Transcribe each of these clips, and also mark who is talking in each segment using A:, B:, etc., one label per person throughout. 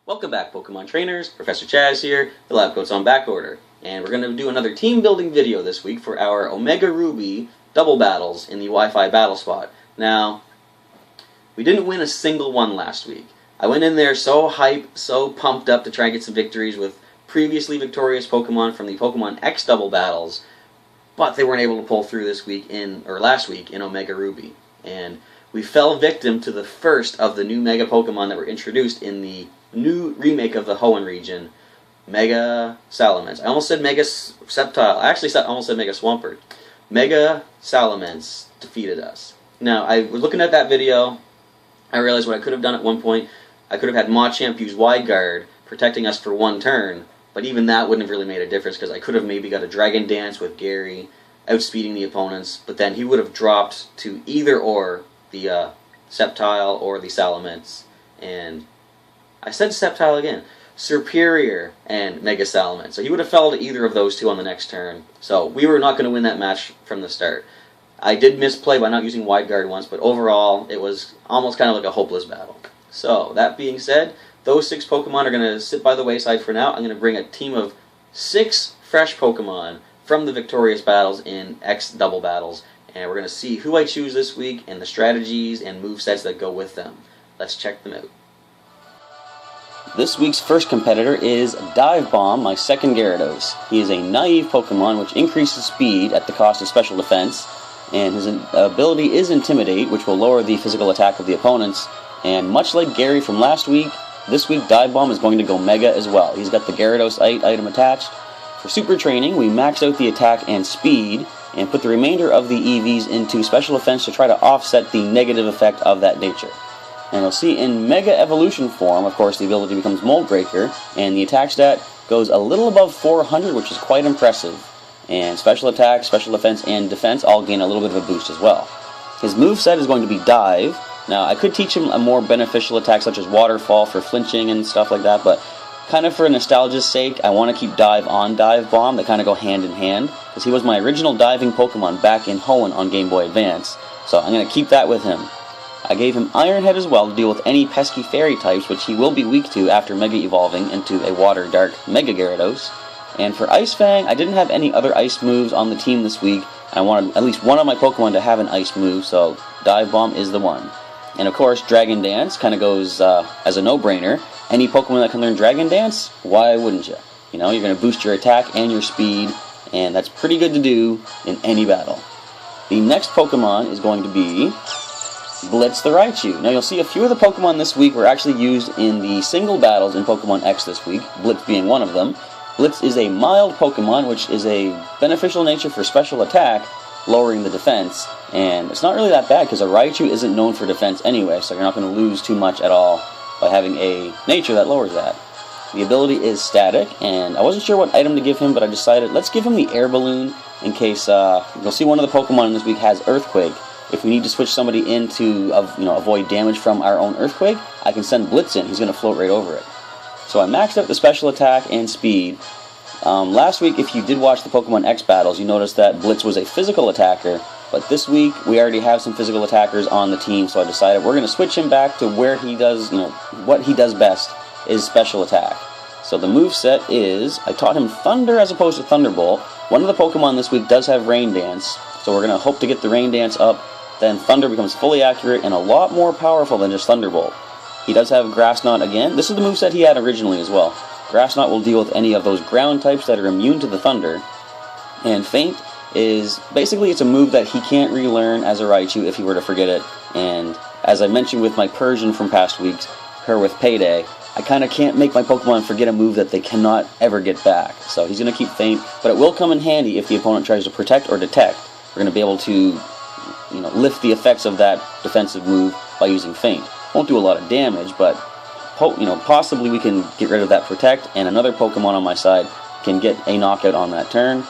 A: Welcome back, Pokemon trainers. Professor Chaz here. The lab coat's on back order. And we're going to do another team building video this week for our Omega Ruby double battles in the Wi-Fi battle spot. Now, we didn't win a single one last week. I went in there so hyped, so pumped up to try and get some victories with previously victorious Pokemon from the Pokemon X double battles, but they weren't able to pull through last week in Omega Ruby. And we fell victim to the first of the new Mega Pokemon that were introduced in the new remake of the Hoenn region, Mega Salamence. I almost said Mega Sceptile. I actually almost said Mega Swampert. Mega Salamence defeated us. Now, I was looking at that video. I realized what I could have done at one point. I could have had Machamp use Wide Guard, protecting us for one turn, but even that wouldn't have really made a difference because I could have maybe got a Dragon Dance with Gary, outspeeding the opponents, but then he would have dropped to either or the Sceptile or the Salamence, and I said Sceptile again. Serperior and Mega Salamence. So he would have fell to either of those two on the next turn. So we were not going to win that match from the start. I did misplay by not using Wide Guard once, but overall it was almost kind of like a hopeless battle. So that being said, those 6 Pokemon are going to sit by the wayside for now. I'm going to bring a team of 6 fresh Pokemon from the victorious battles in X double battles, and we're going to see who I choose this week and the strategies and movesets that go with them. Let's check them out. This week's first competitor is Divebomb, my second Gyarados. He is a naive Pokemon which increases speed at the cost of special defense, and his ability is Intimidate, which will lower the physical attack of the opponents. And much like Gary from last week, this week Divebomb is going to go Mega as well. He's got the Gyaradosite item attached. For super training, we max out the attack and speed, and put the remainder of the EVs into special defense to try to offset the negative effect of that nature. And you'll see in Mega Evolution form, of course, the ability becomes Mold Breaker, and the attack stat goes a little above 400, which is quite impressive. And special attack, special defense, and defense all gain a little bit of a boost as well. His moveset is going to be Dive. Now, I could teach him a more beneficial attack such as Waterfall for flinching and stuff like that, but kind of for nostalgia's sake, I want to keep Dive on Divebomb. They kind of go hand in hand, because he was my original diving Pokemon back in Hoenn on Game Boy Advance, so I'm going to keep that with him. I gave him Iron Head as well to deal with any pesky fairy types, which he will be weak to after Mega Evolving into a Water Dark Mega Gyarados. And for Ice Fang, I didn't have any other Ice moves on the team this week. I wanted at least one of my Pokemon to have an Ice move, so Divebomb is the one. And of course, Dragon Dance kind of goes as a no-brainer. Any Pokemon that can learn Dragon Dance, why wouldn't you? You know, you're going to boost your attack and your speed, and that's pretty good to do in any battle. The next Pokemon is going to be Blitz the Raichu. Now you'll see a few of the Pokemon this week were actually used in the single battles in Pokemon X this week, Blitz being one of them. Blitz is a mild Pokemon, which is a beneficial nature for special attack, lowering the defense, and it's not really that bad because a Raichu isn't known for defense anyway, so you're not going to lose too much at all by having a nature that lowers that. The ability is static, and I wasn't sure what item to give him, but I decided let's give him the Air Balloon in case you'll see one of the Pokemon in this week has Earthquake. If we need to switch somebody in to avoid damage from our own Earthquake, I can send Blitz in. He's going to float right over it. So I maxed out the special attack and speed. Last week, if you did watch the Pokemon X battles, you noticed that Blitz was a physical attacker, but this week we already have some physical attackers on the team, so I decided we're going to switch him back to where he does, what he does best is special attack. So the moveset is, I taught him Thunder as opposed to Thunderbolt. One of the Pokemon this week does have Rain Dance, so we're going to hope to get the Rain Dance up. Then Thunder becomes fully accurate and a lot more powerful than just Thunderbolt. He does have Grass Knot again. This is the moveset he had originally as well. Grass Knot will deal with any of those ground types that are immune to the Thunder. And Feint is, basically it's a move that he can't relearn as a Raichu if he were to forget it. And as I mentioned with my Persian from past weeks, her with Payday, I kind of can't make my Pokemon forget a move that they cannot ever get back. So he's going to keep Feint, but it will come in handy if the opponent tries to protect or detect. We're going to be able to lift the effects of that defensive move by using Feint. Won't do a lot of damage, but possibly we can get rid of that protect, and another Pokemon on my side can get a knockout on that turn.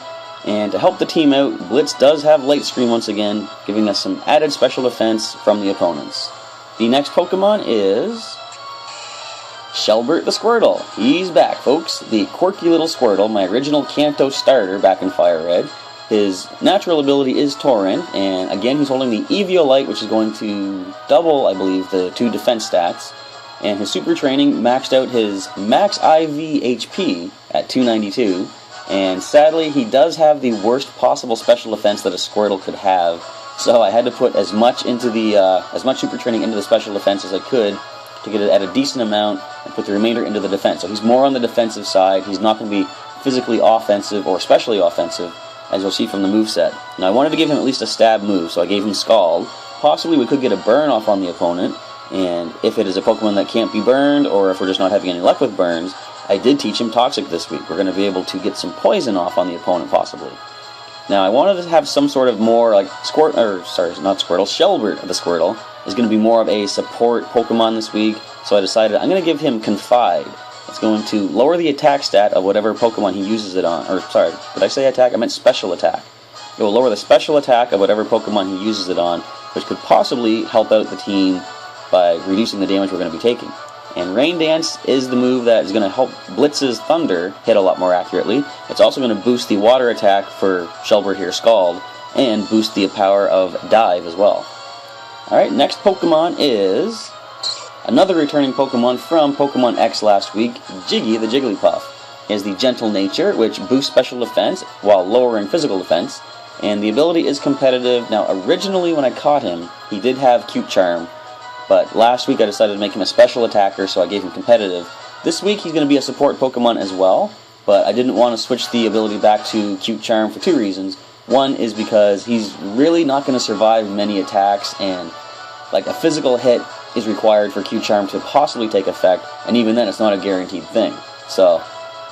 A: And to help the team out, Blitz does have Light Screen once again, giving us some added special defense from the opponents. The next Pokemon is Shelbert the Squirtle. He's back, folks. The quirky little Squirtle, my original Kanto starter back in Fire Red. His natural ability is Torrent, and again he's holding the Eviolite, which is going to double, I believe, the 2 defense stats. and his super training maxed out his max IV HP at 292, and sadly he does have the worst possible special defense that a Squirtle could have, so I had to put as much into the as much super training into the special defense as I could to get it at a decent amount and put the remainder into the defense. So he's more on the defensive side. He's not going to be physically offensive or especially offensive, as you'll see from the moveset. Now I wanted to give him at least a stab move, so I gave him Scald. Possibly we could get a burn off on the opponent, and if it is a Pokemon that can't be burned, or if we're just not having any luck with burns, I did teach him Toxic this week. We're going to be able to get some poison off on the opponent, possibly. Now, I wanted to have some sort of more, like, Shelbert, the Squirtle, is going to be more of a support Pokemon this week, so I decided I'm going to give him Confide. It's going to lower the attack stat of whatever Pokemon he uses it on, or, sorry, did I say attack? I meant special attack. It will lower the special attack of whatever Pokemon he uses it on, which could possibly help out the team by reducing the damage we're going to be taking. And Rain Dance is the move that is going to help Blitz's Thunder hit a lot more accurately. It's also going to boost the water attack for Shelbert here, Scald, and boost the power of Dive as well. Alright, next Pokemon is another returning Pokemon from Pokémon X last week, Jiggy the Jigglypuff. He has the Gentle Nature, which boosts special defense while lowering physical defense, and the ability is competitive. Now, originally when I caught him, he did have Cute Charm, but last week I decided to make him a special attacker, so I gave him competitive. This week he's going to be a support Pokemon as well, but I didn't want to switch the ability back to Cute Charm for two reasons. One is because he's really not going to survive many attacks, and like a physical hit is required for Cute Charm to possibly take effect, and even then it's not a guaranteed thing. So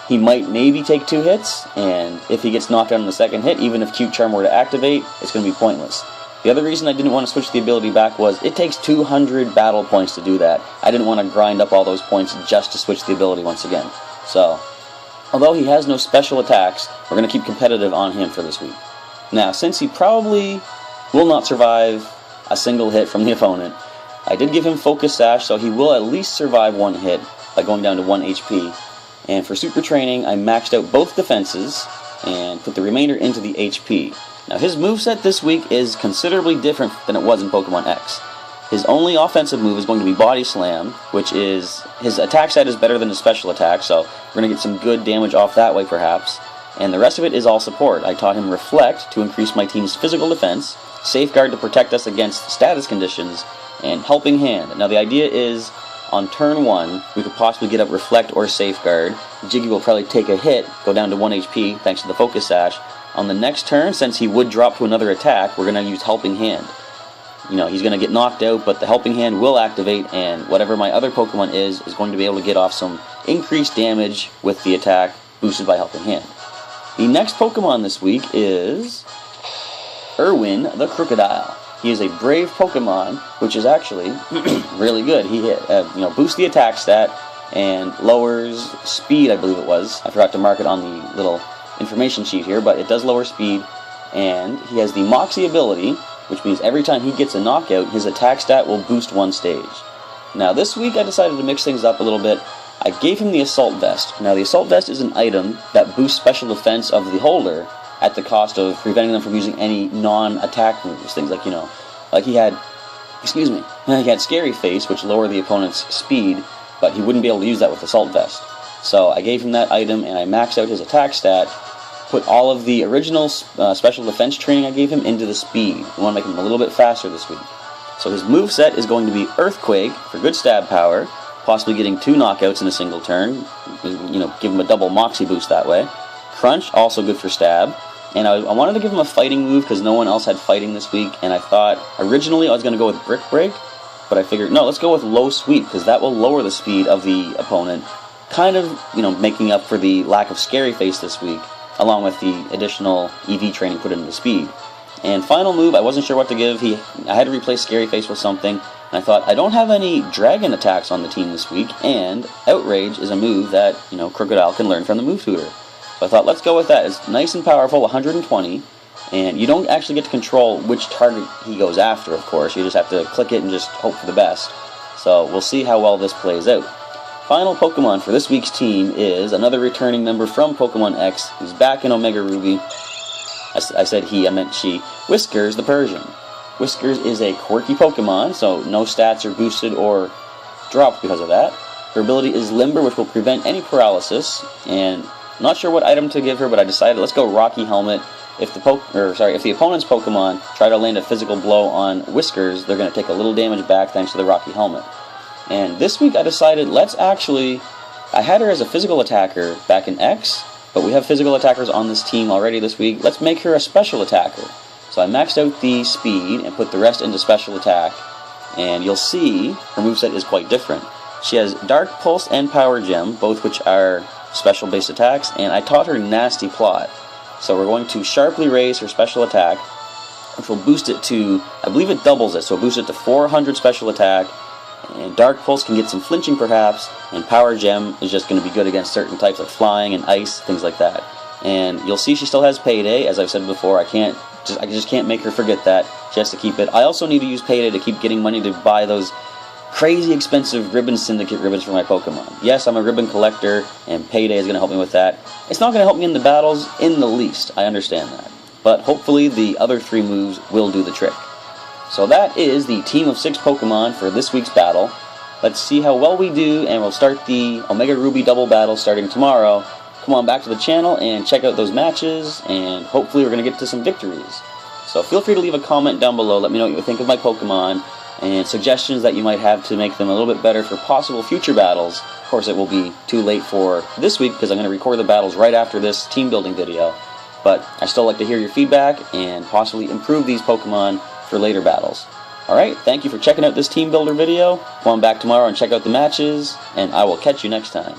A: he might maybe take 2 hits, and if he gets knocked out on the second hit, even if Cute Charm were to activate, it's going to be pointless. The other reason I didn't want to switch the ability back was it takes 200 battle points to do that. I didn't want to grind up all those points just to switch the ability once again. So, although he has no special attacks, we're going to keep competitive on him for this week. Now, since he probably will not survive a single hit from the opponent, I did give him Focus Sash, so he will at least survive 1 hit by going down to 1 HP. And for Super Training, I maxed out both defenses and put the remainder into the HP. Now, his moveset this week is considerably different than it was in Pokemon X. His only offensive move is going to be Body Slam, which is, his attack set is better than his special attack, so we're going to get some good damage off that way perhaps. And the rest of it is all support. I taught him Reflect to increase my team's physical defense, Safeguard to protect us against status conditions, and Helping Hand. Now the idea is, on turn 1, we could possibly get up Reflect or Safeguard. Jiggy will probably take a hit, go down to 1 HP thanks to the Focus Sash. On the next turn, since he would drop to another attack, we're going to use Helping Hand. You know, he's going to get knocked out, but the Helping Hand will activate, and whatever my other Pokemon is going to be able to get off some increased damage with the attack boosted by Helping Hand. The next Pokemon this week is Irwin the Krookodile. He is a brave Pokemon, which is actually really good. He boosts the attack stat and lowers speed, I believe it was. I forgot to mark it on the little information sheet here, but it does lower speed, and he has the Moxie ability, which means every time he gets a knockout, his attack stat will boost 1 stage. Now this week I decided to mix things up a little bit. I gave him the Assault Vest. Now the Assault Vest is an item that boosts special defense of the holder at the cost of preventing them from using any non-attack moves. Things like, like he had Scary Face, which lowered the opponent's speed, but he wouldn't be able to use that with Assault Vest. So I gave him that item, and I maxed out his attack stat, put all of the original special defense training I gave him into the speed. I want to make him a little bit faster this week. So his moveset is going to be Earthquake for good stab power, possibly getting 2 knockouts in a single turn, give him a double Moxie boost that way. Crunch, also good for stab. And I wanted to give him a fighting move because no one else had fighting this week, and I thought originally I was going to go with Brick Break, but I figured, no, let's go with Low Sweep because that will lower the speed of the opponent, kind of, making up for the lack of Scary Face this week, along with the additional EV training put into the speed. And final move, I wasn't sure what to give. I had to replace Scary Face with something, and I thought, I don't have any dragon attacks on the team this week, and Outrage is a move that, Krookodile can learn from the move tutor. So I thought, let's go with that. It's nice and powerful, 120, and you don't actually get to control which target he goes after, of course. You just have to click it and just hope for the best. So we'll see how well this plays out. Final Pokemon for this week's team is another returning member from Pokemon X, who's back in Omega Ruby. I said he, I meant she. Whiskers the Persian. Whiskers is a quirky Pokemon, so no stats are boosted or dropped because of that. Her ability is Limber, which will prevent any paralysis, and I'm not sure what item to give her, but I decided let's go Rocky Helmet. If the opponent's Pokemon try to land a physical blow on Whiskers, they're going to take a little damage back thanks to the Rocky Helmet. And this week I decided I had her as a physical attacker back in X, but we have physical attackers on this team already this week. Let's make her a special attacker. So I maxed out the speed and put the rest into special attack, and you'll see her moveset is quite different. She has Dark Pulse and Power Gem, both which are special based attacks, and I taught her Nasty Plot. So we're going to sharply raise her special attack, which will boost it to, I believe it doubles it, so boost it to 400 special attack, and Dark Pulse can get some flinching perhaps, and Power Gem is just going to be good against certain types like flying and ice, things like that. And you'll see she still has Payday, as I've said before. I just can't make her forget that. She has to keep it. I also need to use Payday to keep getting money to buy those crazy expensive Ribbon Syndicate ribbons for my Pokemon. Yes, I'm a ribbon collector, and Payday is going to help me with that. It's not going to help me in the battles in the least, I understand that. But hopefully the other 3 moves will do the trick. So that is the team of 6 Pokemon for this week's battle. Let's see how well we do, and we'll start the Omega Ruby double battle starting tomorrow. Come on back to the channel and check out those matches, and hopefully we're going to get to some victories. So feel free to leave a comment down below, let me know what you think of my Pokemon, and suggestions that you might have to make them a little bit better for possible future battles. Of course, it will be too late for this week because I'm going to record the battles right after this team building video. But I still like to hear your feedback and possibly improve these Pokemon for later battles. Alright, thank you for checking out this team builder video. Come on back tomorrow and check out the matches, and I will catch you next time.